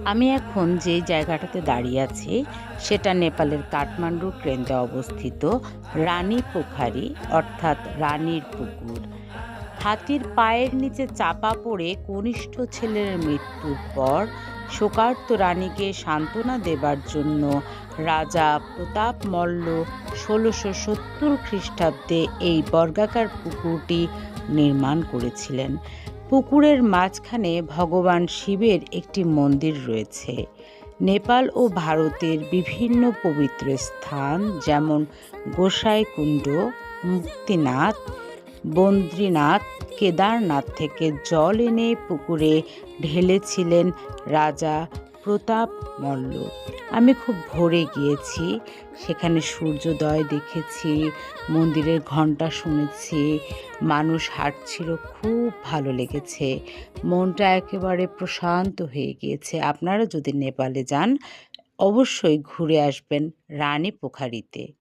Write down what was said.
আমি এখন যে জায়গাটাতে দাঁড়িয়ে আছি সেটা নেপালের কাঠমান্ডুর কেন্দ্রে অবস্থিত রানী পোখারি অর্থাৎ রানীর পুকুর। হাতির পায়ের নিচে চাপা পড়ে কনিষ্ঠ ছেলের মৃত্যুর পর শোকার্ত রানীকে সান্ত্বনা দেবার জন্য রাজা প্রতাপ মল্ল ১৬৭০ খ্রিস্টাব্দে এই বর্গাকার পুকুরটি নির্মাণ করেছিলেন। পুকুরের মাঝখানে ভগবান শিবের একটি মন্দির রয়েছে। নেপাল ও ভারতের বিভিন্ন পবিত্র স্থান যেমন গোসাইকুণ্ড, মুক্তিনাথ, বদ্রীনাথ, কেদারনাথ থেকে জল এনে পুকুরে ঢেলেছিলেন রাজা প্রতাপ মল্ল। আমি খুব ভোরে গিয়েছি, সেখানে সূর্যোদয় দেখেছি, মন্দিরের ঘণ্টা শুনেছি, মানুষ হাঁটছিল, খুব ভালো লেগেছে, মনটা একেবারে প্রশান্ত হয়ে গিয়েছে। আপনারা যদি নেপালে যান অবশ্যই ঘুরে আসবেন রানী পোখারিতে।